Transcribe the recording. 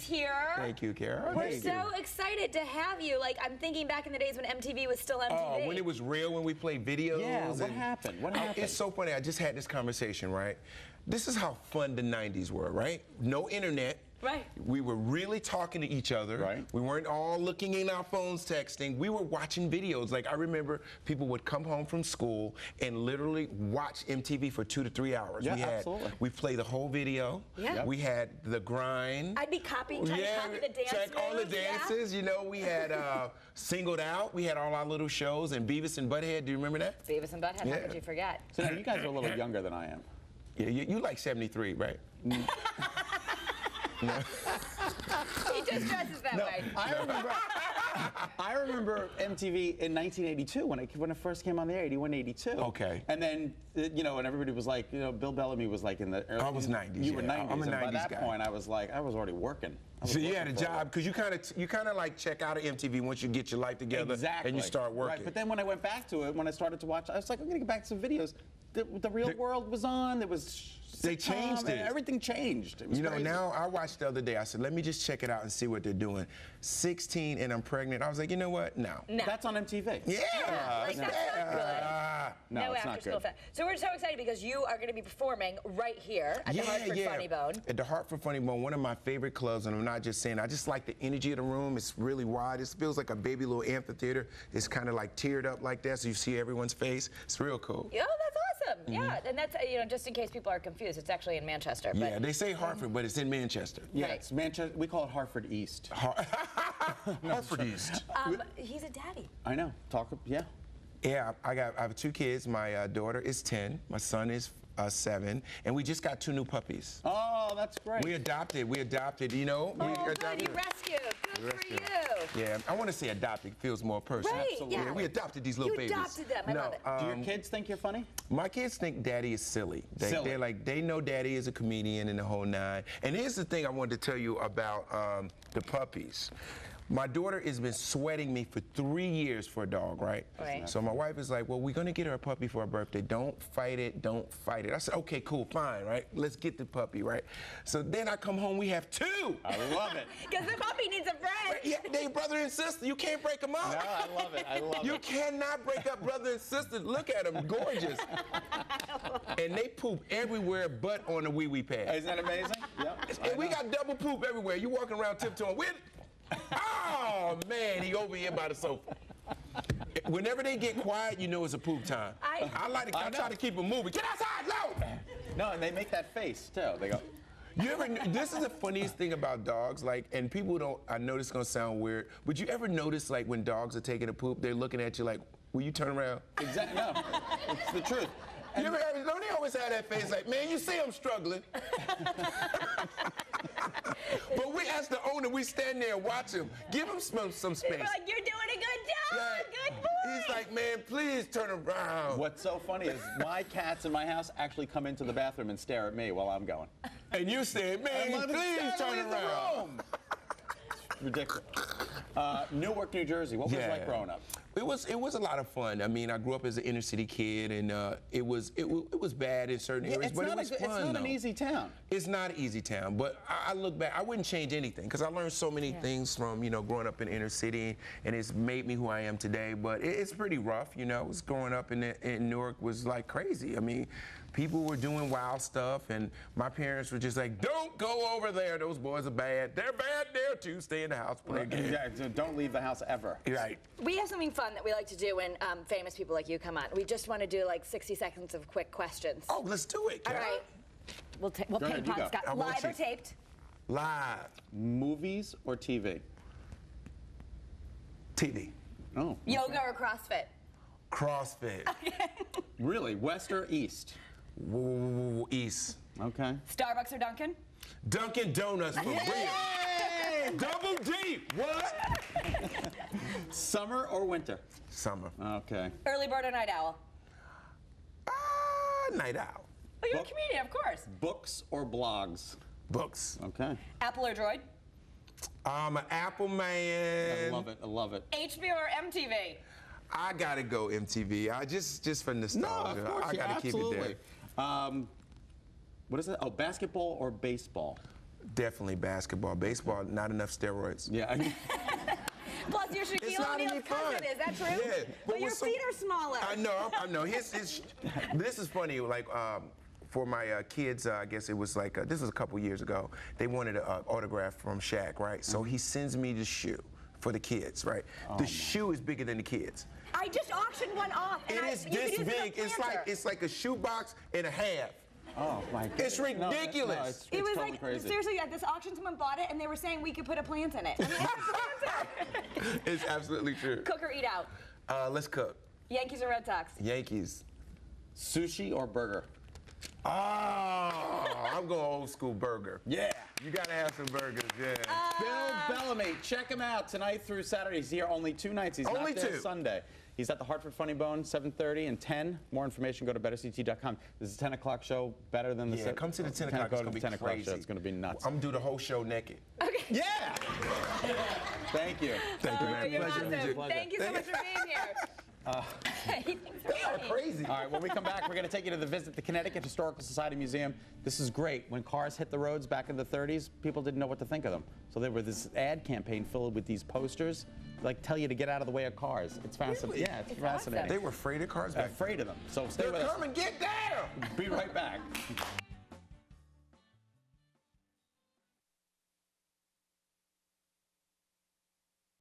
here. Thank you, Kara. We're so excited to have you. Like, I'm thinking back in the days when MTV was still MTV. Oh, when it was real, when we played videos. Yeah, what happened? What happened? It's so funny. I just had this conversation, right? This is how fun the 90s were, right? No internet. Right. We were really talking to each other. Right. We weren't all looking in our phones texting. We were watching videos. Like, I remember people would come home from school and literally watch MTV for 2 to 3 hours. Yeah, absolutely. We played the whole video. Yeah. Yep. We had the grind. I'd be trying to copy the dance check all the moves, dances. You know, we had Singled Out. We had all our little shows, and Beavis and Butthead. Do you remember that? Beavis and Butthead, Yeah. how could you forget? So now you guys are a little younger than I am. Yeah, you like 73, right? No. He just dresses that way. I remember MTV in 1982 when it first came on the air, 81, 82. Okay. And then, you know, and everybody was like, you know, Bill Bellamy was like in the early. I was 90s. You were 90s. I'm a 90s and by that guy. point, I was already working. So you had a job because you kind of like check out of MTV once you get your life together and you start working. Right. But then when I went back to it, when I started to watch, I was like, I'm gonna get back to some videos. The Real World was on. There was. They changed it. Everything changed. It was you know, crazy. now I watched the other day. I said, let me just check it out and see what they're doing. 16 and I'm pregnant. I was like, you know what? No. That's on MTV. Yeah. Like, that's not good. No, it's not after-school good. So we're so excited because you are going to be performing right here at the Hartford Funny Bone. At the Hartford Funny Bone, one of my favorite clubs, and I'm not just saying, I just like the energy of the room. It's really wide. It feels like a baby little amphitheater. It's kind of like tiered up like that, so you see everyone's face. It's real cool. Oh, that's awesome. Yeah, and that's, you know, just in case people are confused, it's actually in Manchester. Yeah, But they say Hartford, but it's in Manchester. Yeah, Right. it's Manchester. We call it Hartford East. Hartford East. he's a daddy. I know. Yeah. Yeah, I have 2 kids. My daughter is 10. My son is 7, and we just got 2 new puppies. Oh, that's great. We adopted, you know. Oh, good, you rescued. Good for you. Yeah, I want to say adopted. Feels more personal. Right, Absolutely. yeah. We adopted these little babies. You adopted them. I love it. Do your kids think you're funny? My kids think Daddy is silly. Silly. They're like, they know Daddy is a comedian and the whole nine. And here's the thing I wanted to tell you about the puppies. My daughter has been sweating me for 3 years for a dog, right? Right. So my wife is like, well, we're going to get her a puppy for her birthday. Don't fight it. Don't fight it. I said, okay, cool, fine, right? Let's get the puppy, right? So then I come home, we have 2. I love it. Because the puppy needs a friend. Yeah, they brother and sister. You can't break them up. No, I love it. I love You it. cannot break up brother and sister. Look at them, gorgeous. And they poop everywhere but on the wee-wee pad. Isn't that amazing? Yep. And we got double poop everywhere. You walking around tiptoeing. Oh, man, he over here by the sofa. Whenever they get quiet, you know it's a poop time. I try to keep them moving. Get outside, no! No, and they make that face, too. They go... This is the funniest thing about dogs, like, and people don't, I know this is gonna sound weird, but you ever notice, like, when dogs are taking a poop, they're looking at you like, will you turn around? Exactly. No, it's the truth. You ever, don't they always have that face like, man, you see I'm struggling. But we, as the owner, we stand there and watch him. Give him some space. You're like, you're doing a good job. Yeah. Good boy. He's like, man, please turn around. What's so funny is my cats in my house actually come into the bathroom and stare at me while I'm going. And you said, man, please turn around. Ridiculous. Newark, New Jersey. What was it like growing up? It was a lot of fun. I mean, I grew up as an inner city kid, and it was bad in certain areas, but it was fun. It's not an easy town. It's not an easy town, but I look back, I wouldn't change anything because I learned so many things from growing up in the inner city, and it's made me who I am today. But it's pretty rough, you know. Growing up in Newark was like crazy. I mean, people were doing wild stuff, and my parents were just like, "Don't go over there. Those boys are bad. They're bad there too. Stay in the house, play games." Yeah, so don't leave the house ever. Right. We have something fun that we like to do when famous people like you come on. We just want to do like 60 seconds of quick questions. Oh, let's do it, All Kara. right. We'll Go ping ahead, you pong, go. Scott. I want Live you. or taped? Live. Movies or TV? TV. Oh. Yoga or CrossFit? CrossFit. Really? West or East? East. Okay. Starbucks or Dunkin'? Dunkin' Donuts for real. Double D. What? Summer or winter? Summer. Okay. Early bird or night owl? Night owl. Oh, you're a comedian, of course. Books or blogs? Books. Okay. Apple or Droid? I'm an Apple man. I love it. I love it. HBO or MTV? I gotta go MTV. I just for nostalgia. No, of course, I gotta keep it there. What is it? Oh, basketball or baseball? Definitely basketball. Baseball, not enough steroids. Yeah. Plus, you're Shaquille not any O'Neal's fun. cousin. Is that true? Yeah, But your what's so- feet are smaller. I know. This is funny. Like, for my kids, I guess it was like, this was a couple years ago. They wanted an autograph from Shaq, right? So he sends me the shoe for the kids, right? The shoe is bigger than the kids. I just auctioned one off. And It is you could this use it as a big. planter. It's like a shoe box and a half. Oh my God. It's ridiculous. No, it's It was totally like, crazy. seriously, at this auction, someone bought it, and they were saying we could put a plant in it. I mean, it's a planter. It's absolutely true. Cook or eat out? Let's cook. Yankees or Red Sox? Yankees. Sushi or burger? Oh, I'm going old school burger. Yeah. You gotta have some burgers, yeah. Bill Bellamy, check him out tonight through Saturday. He's here only 2 nights. He's Only not there 2. Sunday. He's at the Hartford Funny Bone, 7:30 and 10. More information, go to betterct.com. This is a 10 o'clock show, better than the Yeah, come to the 10 o'clock. Go It's to gonna the be 10 o'clock crazy. show. It's going to be nuts. I'm gonna do the whole show naked. Yeah. Thank you. Thank you, All man. right, you're Pleasure to meet awesome. you. Thank you so much for being here. He thinks we're They are funny. crazy. All right, when we come back, we're going to take you to visit the Connecticut Historical Society Museum. This is great. When cars hit the roads back in the 30s, people didn't know what to think of them. So there was this ad campaign filled with these posters, like tell you to get out of the way of cars. It's fascinating. Really? Yeah, it's It's fascinating. They were afraid of cars back then. Afraid of them. So stay They're with us. coming, get down! Be right back.